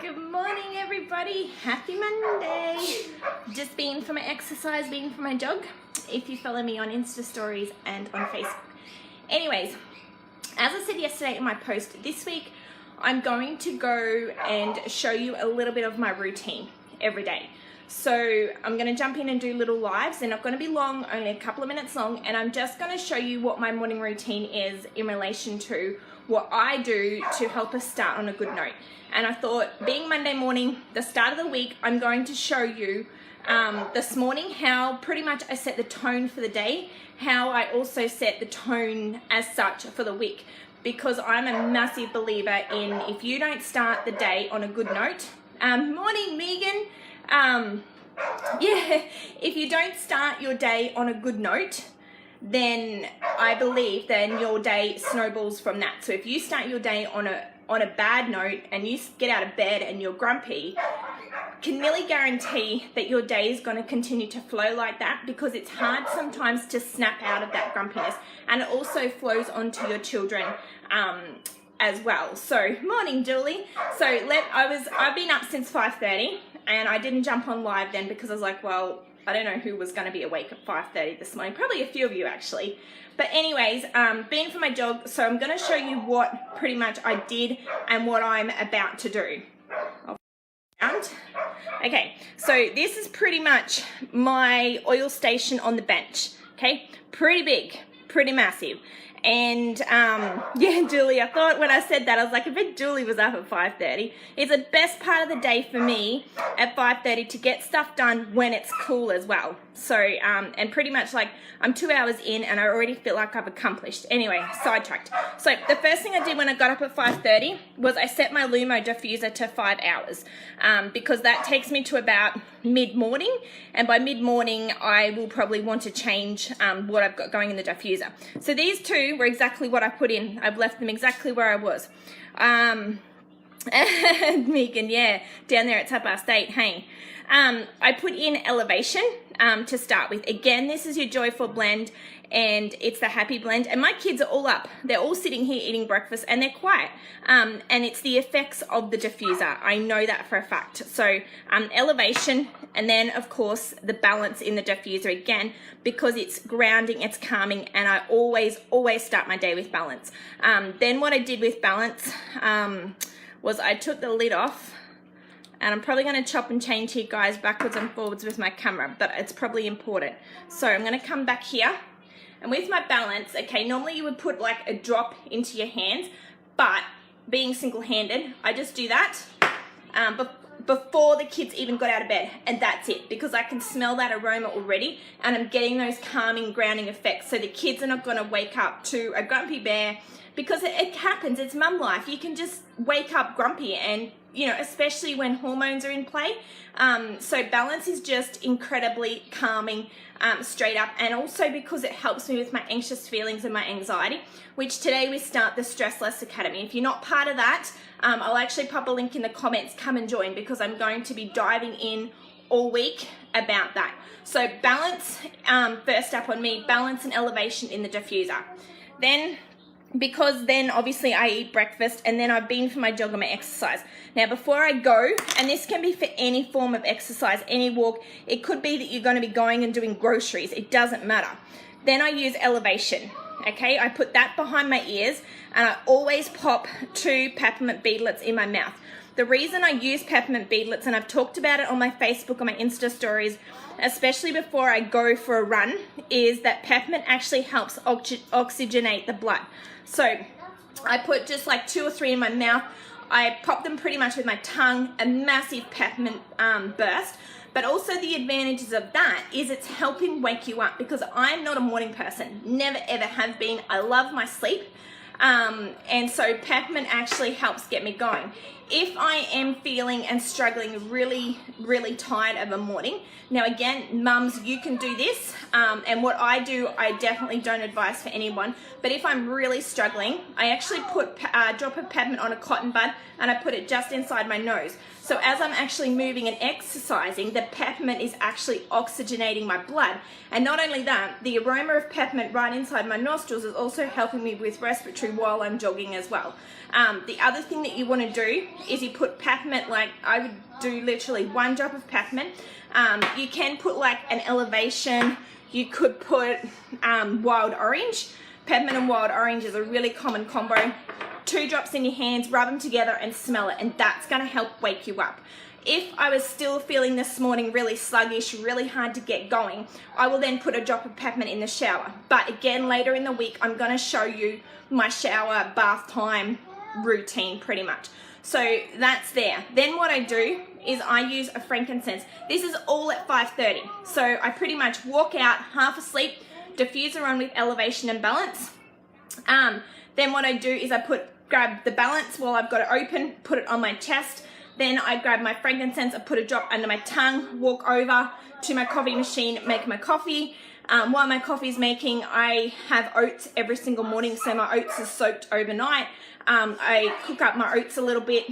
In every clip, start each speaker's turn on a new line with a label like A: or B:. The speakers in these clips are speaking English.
A: Good morning, everybody. Happy Monday. Just been for my exercise, been for my jog. If you follow me on Insta stories and on Facebook. Anyways, as I said yesterday in my post, this week I'm going to go and show you a little bit of my routine every day. So I'm going to jump in and do little lives. They're not going to be long, only a couple of minutes long, and I'm just going to show you what my morning routine is in relation to what I do to help us start on a good note. And I thought, being Monday morning, the start of the week, I'm going to show you this morning how pretty much I set the tone for the day, how I also set the tone as such for the week, because I'm a massive believer in if you don't start the day on a good note, morning Megan, if you don't start your day on a good note, then I believe then your day snowballs from that. So if you start your day on a bad note and you get out of bed and you're grumpy, can nearly guarantee that your day is going to continue to flow like that, because it's hard sometimes to snap out of that grumpiness, and it also flows onto your children as well. So morning Julie. So I've been up since 5:30 and I didn't jump on live then because I was like, well, I don't know who was going to be awake at 5:30 this morning. Probably a few of you actually. But anyways, been for my jog. So I'm going to show you what pretty much I did and what I'm about to do. Okay, so this is pretty much my oil station on the bench. Okay, pretty big, pretty massive. And yeah, Julie, I thought when I said that, I was like, I bet Julie was up at 5:30. It's the best part of the day for me at 5:30 to get stuff done when it's cool as well. So, and pretty much like I'm 2 hours in and I already feel like I've accomplished. Anyway, sidetracked. So the first thing I did when I got up at 5:30 was I set my Lumo diffuser to 5 hours because that takes me to about mid-morning, and by mid-morning I will probably want to change what I've got going in the diffuser. So these two were exactly what I put in. I've left them exactly where I was. And Megan, yeah, down there at 8:30, hey. I put in elevation to start with. Again, this is your joyful blend, and it's the happy blend. And my kids are all up. They're all sitting here eating breakfast and they're quiet. And it's the effects of the diffuser. I know that for a fact. So elevation, and then of course the balance in the diffuser again, because it's grounding, it's calming, and I always start my day with balance. Then what I did with balance was I took the lid off. And I'm probably going to chop and change here, guys, backwards and forwards with my camera, but it's probably important. So I'm going to come back here. And with my balance, okay, normally you would put like a drop into your hands, but being single-handed, I just do that before the kids even got out of bed, and that's it, because I can smell that aroma already, and I'm getting those calming, grounding effects, so the kids are not going to wake up to a grumpy bear, because it happens, it's mum life. You can just wake up grumpy, and you know, especially when hormones are in play. So balance is just incredibly calming straight up, and also because it helps me with my anxious feelings and my anxiety, which today we start the Stress Less Academy. If you're not part of that, I'll actually pop a link in the comments, come and join, because I'm going to be diving in all week about that. So balance, first up on me, balance and elevation in the diffuser. Because then obviously I eat breakfast, and then I've been for my jog and my exercise. Now before I go, and this can be for any form of exercise, any walk, it could be that you're going to be going and doing groceries, it doesn't matter. Then I use elevation, okay? I put that behind my ears, and I always pop 2 peppermint beadlets in my mouth. The reason I use peppermint beadlets, and I've talked about it on my Facebook, on my Insta stories, especially before I go for a run, is that peppermint actually helps oxygenate the blood. So I put just like 2 or 3 in my mouth. I pop them pretty much with my tongue, a massive peppermint burst. But also the advantages of that is it's helping wake you up, because I'm not a morning person, never ever have been. I love my sleep. And so peppermint actually helps get me going. If I am feeling and struggling really tired of a morning, now again, mums, you can do this, and what I do, I definitely don't advise for anyone, but if I'm really struggling, I actually put a drop of peppermint on a cotton bud, and I put it just inside my nose. So as I'm actually moving and exercising, the peppermint is actually oxygenating my blood. And not only that, the aroma of peppermint right inside my nostrils is also helping me with respiratory to while I'm jogging as well. The other thing that you want to do is you put peppermint, like I would do literally 1 drop of peppermint. You can put like an elevation, you could put wild orange. Peppermint and wild orange is a really common combo. 2 drops in your hands, rub them together and smell it, and that's going to help wake you up. If I was still feeling this morning really sluggish, really hard to get going, I will then put a drop of peppermint in the shower. But again, later in the week, I'm going to show you my shower bath time routine pretty much. So that's there. Then what I do is I use a frankincense. This is all at 5:30. So I pretty much walk out half asleep, diffuser on with elevation and balance. Then what I do is I grab the balance while I've got it open, put it on my chest. Then I grab my frankincense, I put a drop under my tongue, walk over to my coffee machine, make my coffee. While my coffee is making, I have oats every single morning, so my oats are soaked overnight. I cook up my oats a little bit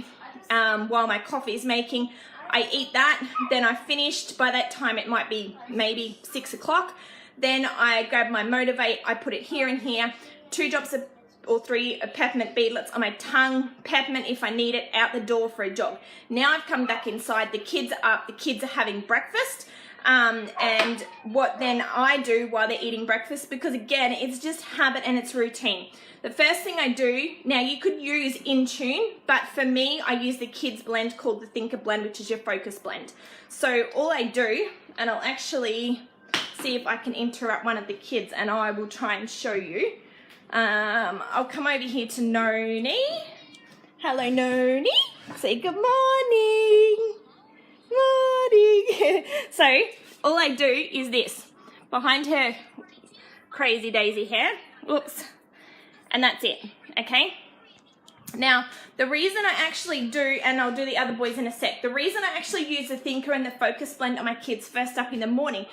A: while my coffee is making. I eat that, then I finished. By that time it might be maybe 6 o'clock. Then I grab my Motivate, I put it here and here, 2 drops of or 3 peppermint beadlets on my tongue, peppermint if I need it, out the door for a jog. Now I've come back inside, the kids are up, the kids are having breakfast, and what then I do while they're eating breakfast, because again, it's just habit and it's routine. The first thing I do, now you could use In Tune, but for me, I use the kids blend called the Thinker blend, which is your focus blend. So all I do, and I'll actually see if I can interrupt one of the kids and I will try and show you. I'll come over here to Noni. Hello, Noni. Say good morning. Morning. So all I do is this. Behind her crazy daisy hair. Whoops. And that's it. Okay. Now, the reason I actually do, and I'll do the other boys in a sec, the reason I actually use the Thinker and the Focus blend on my kids first up in the morning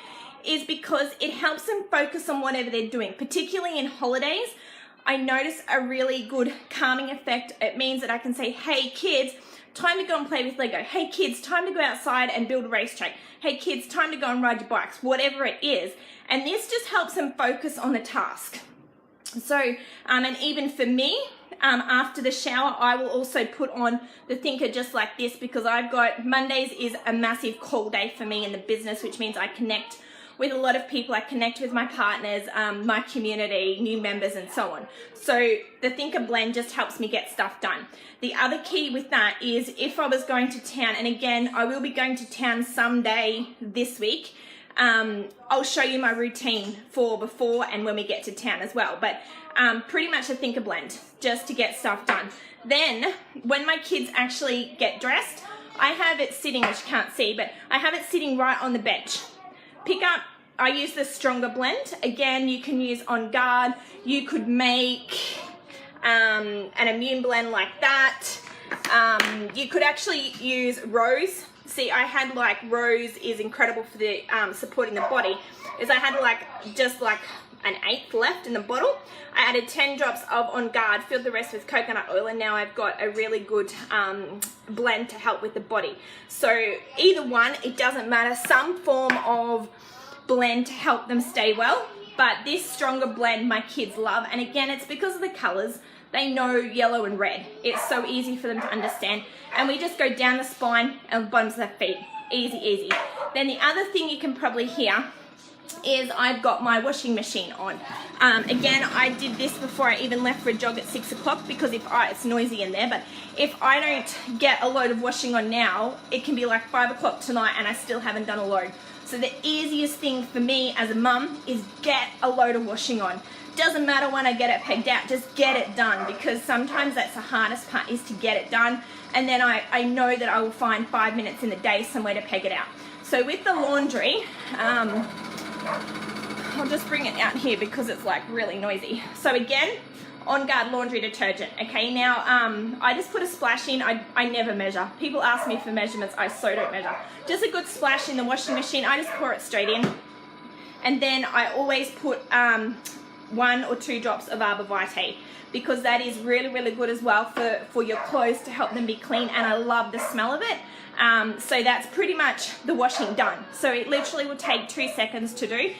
A: is because it helps them focus on whatever they're doing, particularly in holidays. I notice a really good calming effect. It means that I can say, hey kids, time to go and play with Lego. Hey kids, time to go outside and build a racetrack. Hey kids, time to go and ride your bikes, whatever it is. And this just helps them focus on the task. So, and even for me, after the shower, I will also put on the Thinker just like this, because I've got, Mondays is a massive call day for me in the business, which means I connect with a lot of people. I connect with my partners, my community, new members, and so on. So the Thinker blend just helps me get stuff done. The other key with that is if I was going to town, and again, I will be going to town someday this week, I'll show you my routine for before and when we get to town as well. But pretty much a Thinker blend just to get stuff done. Then when my kids actually get dressed, I have it sitting, which you can't see, but I have it sitting right on the bench. Pick up, I use the Stronger blend. Again, you can use On Guard. You could make an immune blend like that. You could actually use Rose. See, I had like Rose is incredible for the supporting the body. Is I had like just like an 1/8 left in the bottle. I added 10 drops of On Guard, filled the rest with coconut oil, and now I've got a really good blend to help with the body. So either one, it doesn't matter, some form of blend to help them stay well. But this Stronger blend my kids love, and again, it's because of the colors. They know yellow and red. It's so easy for them to understand. And we just go down the spine and bottoms of their feet. Easy, easy. Then the other thing you can probably hear is I've got my washing machine on. Again, I did this before I even left for a jog at 6 o'clock because it's noisy in there, but if I don't get a load of washing on now, it can be like 5 o'clock tonight and I still haven't done a load. So the easiest thing for me as a mum is get a load of washing on. Doesn't matter when I get it pegged out, just get it done, because sometimes that's the hardest part, is to get it done. And then I know that I will find 5 minutes in the day somewhere to peg it out. So with the laundry, I'll just bring it out here because it's like really noisy. So again, On Guard laundry detergent. Okay, now I just put a splash in. I never measure. People ask me for measurements, I so don't measure. Just a good splash in the washing machine. I just pour it straight in. And then I always put 1 or 2 drops of Arbor Vitae, because that is really, really good as well for your clothes to help them be clean, and I love the smell of it. So that's pretty much the washing done. So it literally will take 2 seconds to do.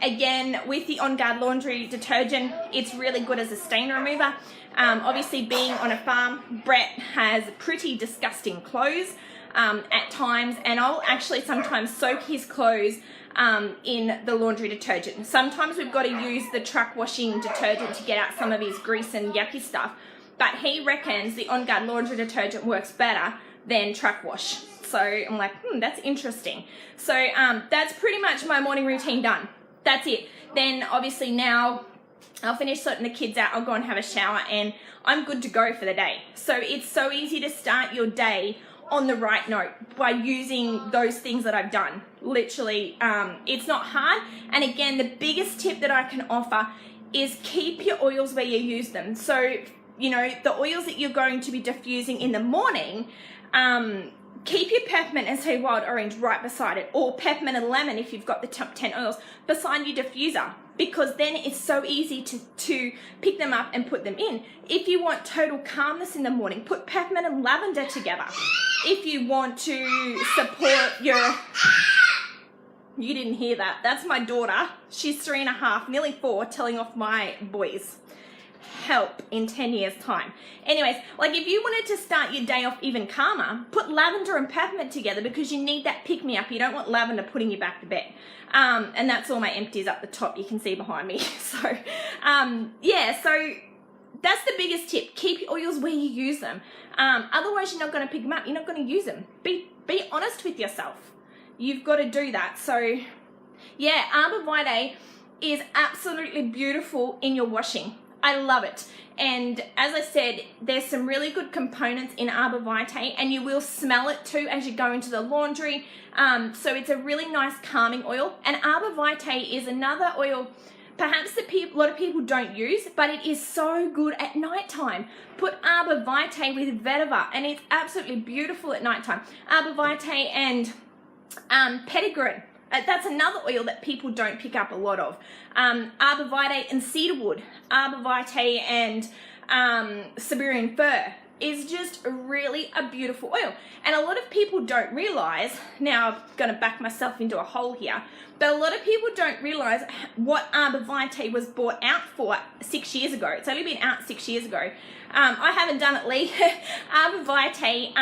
A: Again, with the On Guard laundry detergent, it's really good as a stain remover. Obviously, being on a farm, Brett has pretty disgusting clothes at times, and I'll actually sometimes soak his clothes in the laundry detergent. Sometimes we've got to use the truck washing detergent to get out some of his grease and yucky stuff, but he reckons the On Guard laundry detergent works better than truck wash. So I'm like, that's interesting. So that's pretty much my morning routine done. That's it. Then obviously now I'll finish sorting the kids out, I'll go and have a shower, and I'm good to go for the day. So it's so easy to start your day on the right note by using those things that I've done. Literally, it's not hard. And again, the biggest tip that I can offer is keep your oils where you use them. So, you know, the oils that you're going to be diffusing in the morning, keep your peppermint and say wild orange right beside it, or peppermint and lemon if you've got the top 10 oils beside your diffuser, because then it's so easy to pick them up and put them in. If you want total calmness in the morning, put peppermint and lavender together. If you want to support your... You didn't hear that. That's my daughter. She's 3.5, nearly 4, telling off my boys. Help in 10 years time. Anyways, like if you wanted to start your day off even calmer, put lavender and peppermint together, because you need that pick me up. You don't want lavender putting you back to bed. And that's all my empties up the top, you can see behind me. So yeah, so that's the biggest tip. Keep your oils where you use them. Otherwise you're not going to pick them up, you're not going to use them. Be honest with yourself. You've got to do that. So yeah, Arbor Vitae is absolutely beautiful in your washing. I love it. And as I said, there's some really good components in Arbor Vitae, and you will smell it too as you go into the laundry. So it's a really nice calming oil. And Arbor Vitae is another oil perhaps that a lot of people don't use, but it is so good at nighttime. Put Arbor Vitae with vetiver, and it's absolutely beautiful at nighttime. Arbor Vitae and petitgrain. That's another oil that people don't pick up a lot of. Arbor Vitae and cedarwood. Arbor Vitae and Siberian fir is just really a beautiful oil. And a lot of people don't realize, now I'm going to back myself into a hole here, but a lot of people don't realize what Arbor Vitae was bought out for 6 years ago. It's only been out 6 years ago. I haven't done it, Lee. Arbor Vitae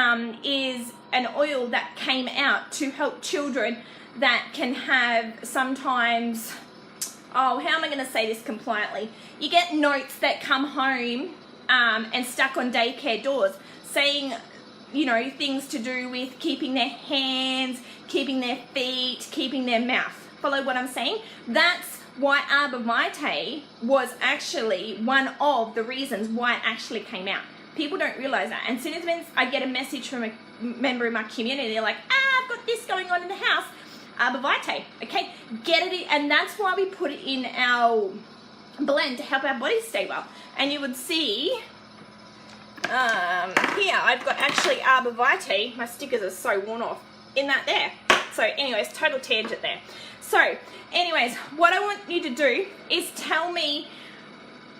A: is an oil that came out to help children that can have sometimes, how am I going to say this compliantly? You get notes that come home and stuck on daycare doors saying, you know, things to do with keeping their hands, keeping their feet, keeping their mouth. Follow what I'm saying? That's why Arbor Vitae was actually one of the reasons why it actually came out. People don't realize that. And as soon as I get a message from a member of my community, they're like, I've got this going on in the house. Arbor Vitae, okay? Get it in, and that's why we put it in our blend to help our bodies stay well. And you would see, here I've got actually Arbor Vitae, my stickers are so worn off, in that there. So anyways, total tangent there. So anyways, what I want you to do is tell me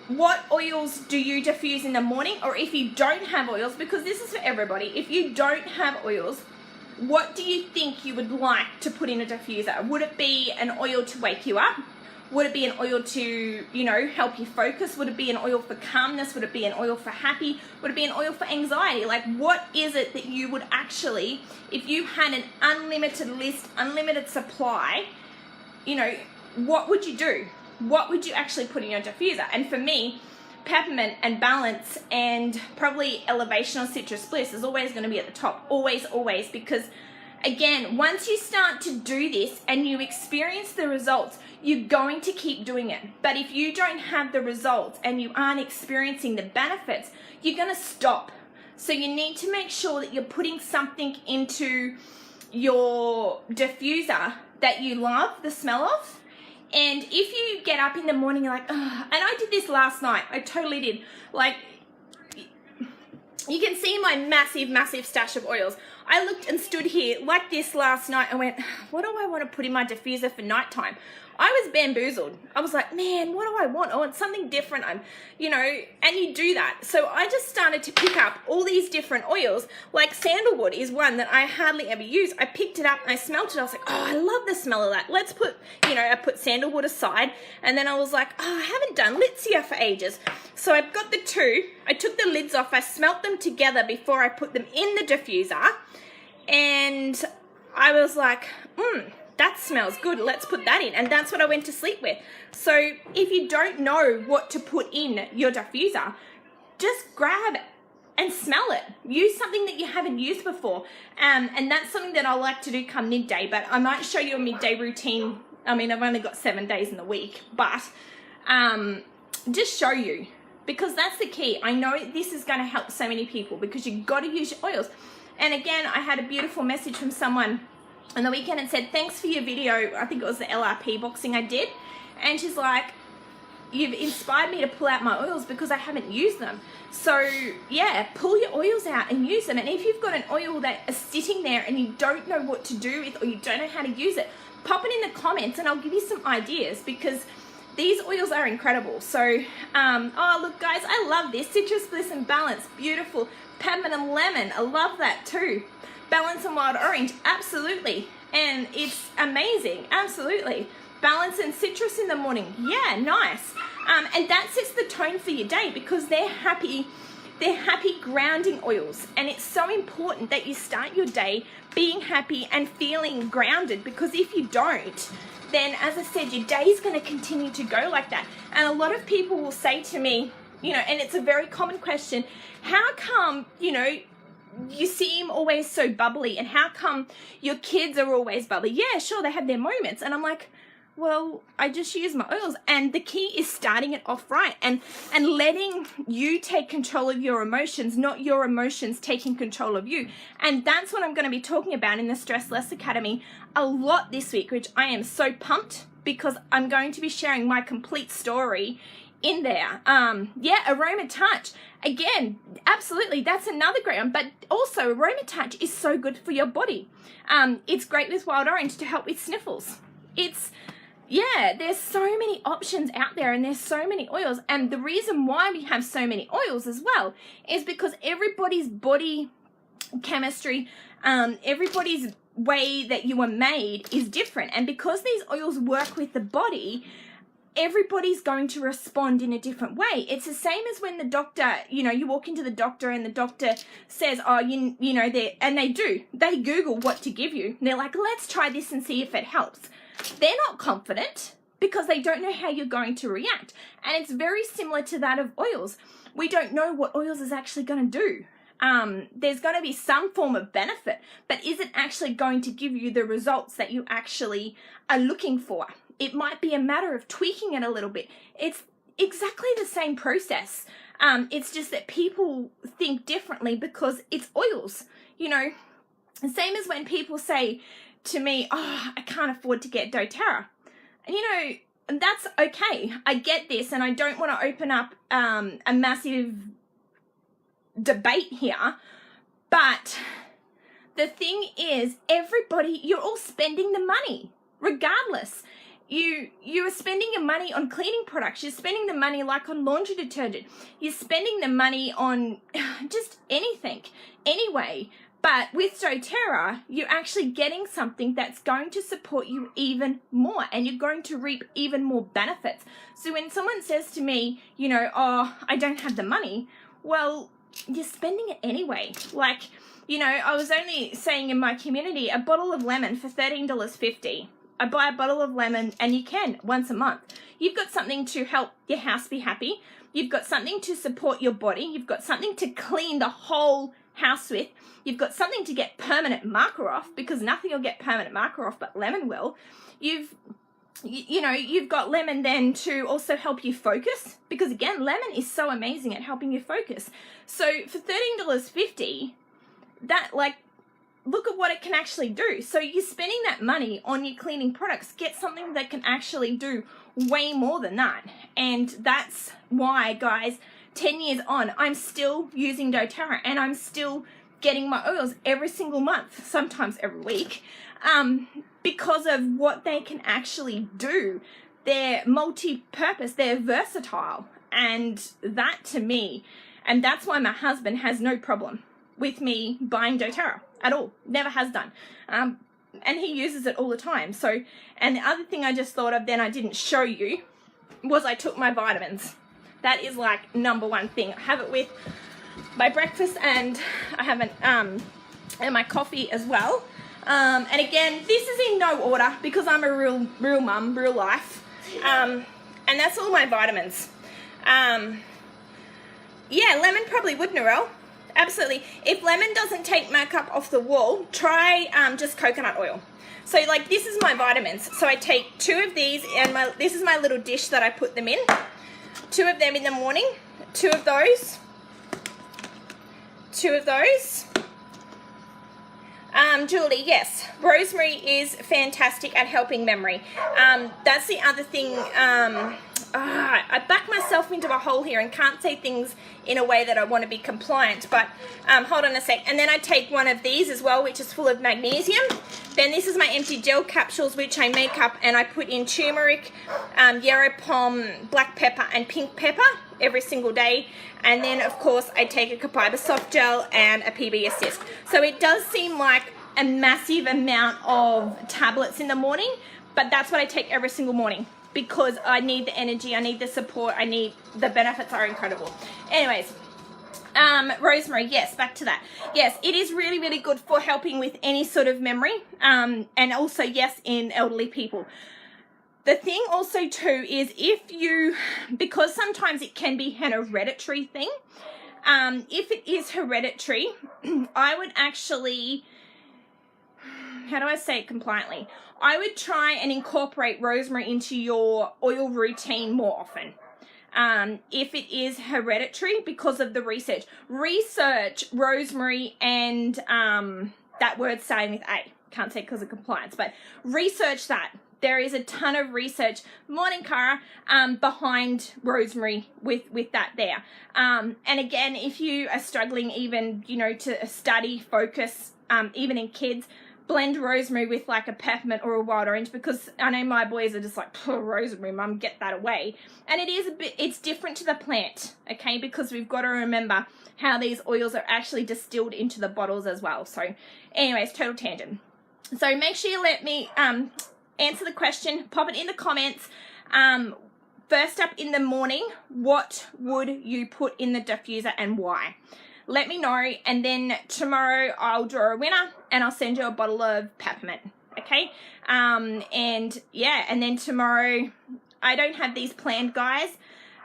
A: what oils do you diffuse in the morning, or if you don't have oils, because this is for everybody, if you don't have oils, what do you think you would like to put in a diffuser? Would it be an oil to wake you up? Would it be an oil to, you know, help you focus? Would it be an oil for calmness? Would it be an oil for happy? Would it be an oil for anxiety? Like, what is it that you would actually, if you had an unlimited list, unlimited supply, you know, what would you do? What would you actually put in your diffuser? And for me, peppermint and balance and probably elevation or citrus bliss is always going to be at the top. Always, always. Because again, once you start to do this and you experience the results, you're going to keep doing it. But if you don't have the results and you aren't experiencing the benefits, you're going to stop. So you need to make sure that you're putting something into your diffuser that you love the smell of. And if you get up in the morning, you're like, oh, and I did this last night. I totally did. Like, you can see my massive, massive stash of oils. I looked and stood here like this last night and went, what do I want to put in my diffuser for nighttime? I was bamboozled. I was like, man, what do I want? I want something different. And you do that. So I just started to pick up all these different oils. Like sandalwood is one that I hardly ever use. I picked it up and I smelled it. I was like, oh, I love the smell of that. Let's put, I put sandalwood aside. And then I was like, oh, I haven't done Litsia for ages. So I've got the two. I took the lids off. I smelt them together before I put them in the diffuser. And I was like, that smells good. Let's put that in. And that's what I went to sleep with. So if you don't know what to put in your diffuser, just grab and smell it. Use something that you haven't used before. And that's something that I like to do come midday, but I might show you a midday routine. I mean, I've only got 7 days in the week, but just show you, because that's the key. I know this is going to help so many people, because you've got to use your oils. And again, I had a beautiful message from someone on the weekend and said, thanks for your video. I think it was the LRP boxing I did. And she's like, you've inspired me to pull out my oils because I haven't used them. So yeah, pull your oils out and use them. And if you've got an oil that is sitting there and you don't know what to do with, or you don't know how to use it, pop it in the comments and I'll give you some ideas, because these oils are incredible. So, oh look guys, I love this. Citrus Bliss and Balance, beautiful. Peppermint and Lemon, I love that too. Balance and Wild Orange, absolutely. And it's amazing, absolutely. Balance and Citrus in the morning, yeah, nice. And that sets the tone for your day, because they're happy grounding oils. And it's so important that you start your day being happy and feeling grounded, because if you don't, then as I said, your day is going to continue to go like that. And a lot of people will say to me, and it's a very common question, how come, you seem always so bubbly, and how come your kids are always bubbly? Yeah, sure, they have their moments. And I'm like, well, I just use my oils. And the key is starting it off right and letting you take control of your emotions, not your emotions taking control of you. And that's what I'm going to be talking about in the Stress Less Academy a lot this week, which I am so pumped, because I'm going to be sharing my complete story in there. Yeah, Aroma Touch. Again, absolutely, that's another great one. But also, Aroma Touch is so good for your body. It's great with Wild Orange to help with sniffles. Yeah, there's so many options out there, and there's so many oils. And the reason why we have so many oils as well is because everybody's body chemistry, everybody's way that you were made is different. And because these oils work with the body, everybody's going to respond in a different way. It's the same as when the doctor, you walk into the doctor and the doctor says, oh, they Google what to give you. And they're like, let's try this and see if it helps. They're not confident because they don't know how you're going to react. And it's very similar to that of oils. We don't know what oils is actually going to do. There's going to be some form of benefit, but is it actually going to give you the results that you actually are looking for? It might be a matter of tweaking it a little bit. It's exactly the same process. It's just that people think differently because it's oils, The same as when people say to me, oh, I can't afford to get doTERRA. And that's okay. I get this, and I don't want to open up a massive debate here. But the thing is, everybody, you're all spending the money, regardless. You are spending your money on cleaning products. You're spending the money like on laundry detergent. You're spending the money on just anything anyway. But with doTERRA, you're actually getting something that's going to support you even more, and you're going to reap even more benefits. So when someone says to me, oh, I don't have the money, well, you're spending it anyway. Like, I was only saying in my community, a bottle of lemon for $13.50. I buy a bottle of lemon, and you can once a month. You've got something to help your house be happy. You've got something to support your body. You've got something to clean the whole house with. You've got something to get permanent marker off, because nothing will get permanent marker off, but lemon will. You've got lemon then to also help you focus, because again, lemon is so amazing at helping you focus. So for $13.50, that, look at what it can actually do. So you're spending that money on your cleaning products. Get something that can actually do way more than that. And that's why, guys, 10 years on, I'm still using doTERRA, and I'm still getting my oils every single month, sometimes every week, because of what they can actually do. They're multi-purpose, they're versatile, and that to me, and that's why my husband has no problem with me buying doTERRA at all, never has done, and he uses it all the time. So, and the other thing I just thought of then I didn't show you was I took my vitamins. That is like number one thing. I have it with my breakfast, and I have an and my coffee as well. And again, this is in no order because I'm a real mum, real life. And that's all my vitamins. Yeah, lemon probably would, Narelle. Absolutely. If lemon doesn't take my cup off the wall, try just coconut oil. So like this is my vitamins. So I take 2 of these, and this is my little dish that I put them in. 2 of them in the morning, 2 of those, 2 of those. Julie, yes, rosemary is fantastic at helping memory. That's the other thing. I back myself into a hole here and can't say things in a way that I want to be compliant, but hold on a sec. And then I take one of these as well, which is full of magnesium. Then this is my empty gel capsules, which I make up, and I put in turmeric, yarrow pom, black pepper, and pink pepper every single day. And then of course I take a Copaiba soft gel and a PB Assist. So it does seem like a massive amount of tablets in the morning, but that's what I take every single morning because I need the energy, I need the support, I need the benefits are incredible. Anyways, rosemary, yes, back to that. Yes, it is really, really good for helping with any sort of memory, and also, yes, in elderly people. The thing also too is if you, because sometimes it can be an hereditary thing, if it is hereditary, I would actually, how do I say it compliantly? I would try and incorporate rosemary into your oil routine more often. If it is hereditary, because of the research. Research rosemary and that word starting with A. Can't say because of compliance, but research that. There is a ton of research, morning Cara, behind rosemary with that there. And again, if you are struggling even, you know, to study, focus, even in kids, blend rosemary with like a peppermint or a wild orange, because I know my boys are just like, oh, rosemary, mum, get that away. And it is a bit, it's different to the plant, okay, because we've got to remember how these oils are actually distilled into the bottles as well. So anyways, total tangent. So make sure you let me answer the question, pop it in the comments. First up in the morning, what would you put in the diffuser and why? Let me know, and then tomorrow I'll draw a winner and I'll send you a bottle of peppermint, okay? And yeah, and then tomorrow, I don't have these planned, guys,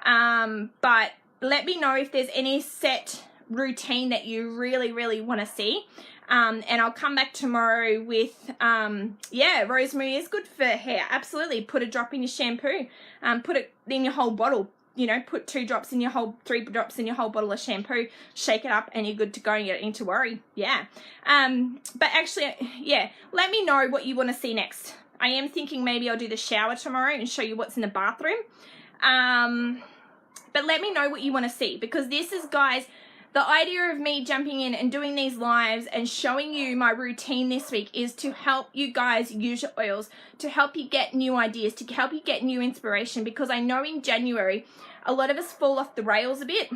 A: but let me know if there's any set routine that you really, really want to see. And I'll come back tomorrow with, yeah, rosemary is good for hair. Absolutely. Put a drop in your shampoo. Put it in your whole bottle. You know, put 2 drops in your whole, 3 drops in your whole bottle of shampoo, shake it up, and you're good to go. You don't need to worry. Yeah. But actually, yeah, let me know what you want to see next. I am thinking maybe I'll do the shower tomorrow and show you what's in the bathroom. But let me know what you want to see, because this is, guys, the idea of me jumping in and doing these lives and showing you my routine this week is to help you guys use your oils, to help you get new ideas, to help you get new inspiration, because I know in January, a lot of us fall off the rails a bit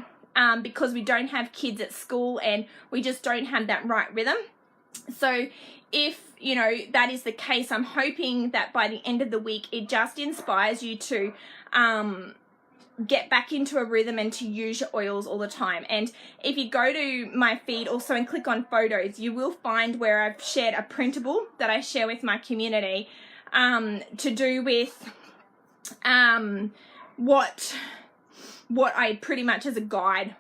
A: because we don't have kids at school and we just don't have that right rhythm. So if, you know, that is the case, I'm hoping that by the end of the week, it just inspires you to get back into a rhythm and to use your oils all the time. And if you go to my feed also and click on photos, you will find where I've shared a printable that I share with my community to do with what I pretty much as a guide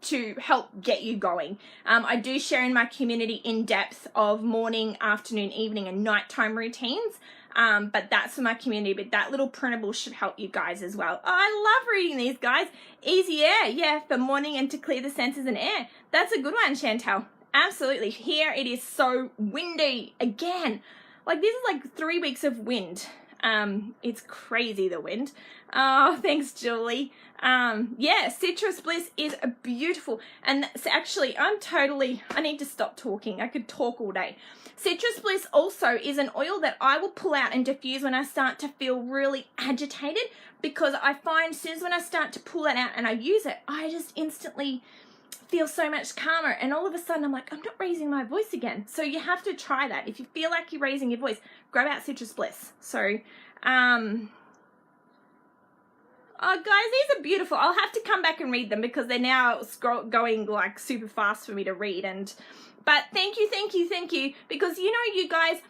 A: to help get you going. I do share in my community in depth of morning, afternoon, evening, and nighttime routines. But that's for my community, but that little printable should help you guys as well. Oh, I love reading these, guys. Easy air, yeah, for morning and to clear the senses and air. That's a good one, Chantel. Absolutely. Here it is so windy again. Like this is like 3 weeks of wind. It's crazy, the wind. Oh, thanks, Julie. Yeah, Citrus Bliss is beautiful. And actually, I need to stop talking. I could talk all day. Citrus Bliss also is an oil that I will pull out and diffuse when I start to feel really agitated, because I find as soon as when I start to pull it out and I use it, I just instantly feel so much calmer, and all of a sudden I'm like, I'm not raising my voice again. So you have to try that. If you feel like you're raising your voice, grab out Citrus Bliss. So oh, guys, these are beautiful. I'll have to come back and read them because they're now going like super fast for me to read. But thank you, because you know, you guys,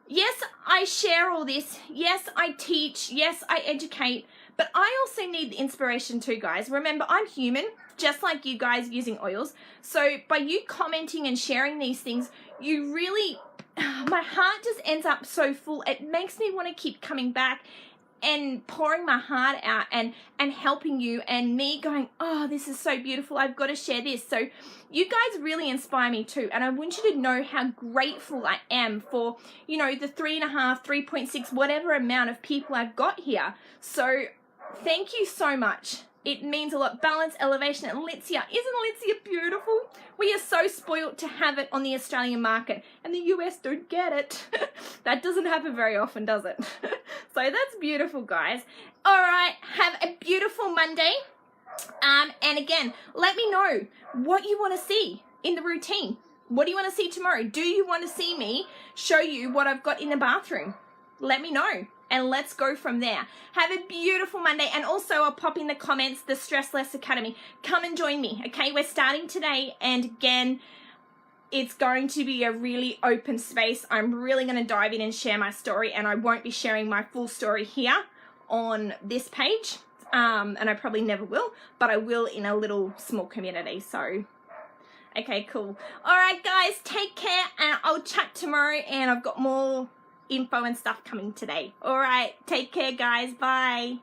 A: yes, I share all this. Yes, I teach. Yes, I educate. But I also need the inspiration too, guys. Remember, I'm human, just like you guys using oils. So by you commenting and sharing these things, you really, my heart just ends up so full. It makes me want to keep coming back and pouring my heart out and helping you, and me going, oh, this is so beautiful, I've got to share this. So you guys really inspire me too, and I want you to know how grateful I am for, you know, the 3.5, 3.6, whatever amount of people I've got here. So thank you so much. It means a lot. Balance, Elevation, and Lizia. Isn't Lizia beautiful? We are so spoilt to have it on the Australian market, and the US don't get it. That doesn't happen very often, does it? So that's beautiful, guys. All right, have a beautiful Monday. And again, let me know what you want to see in the routine. What do you want to see tomorrow? Do you want to see me show you what I've got in the bathroom? Let me know, and let's go from there. Have a beautiful Monday. And also, I'll pop in the comments, the Stress Less Academy. Come and join me, okay? We're starting today, and again, it's going to be a really open space. I'm really going to dive in and share my story, and I won't be sharing my full story here on this page, and I probably never will, but I will in a little small community. So okay, cool. All right, guys, take care, and I'll chat tomorrow, and I've got more info and stuff coming today. All right, take care, guys. Bye.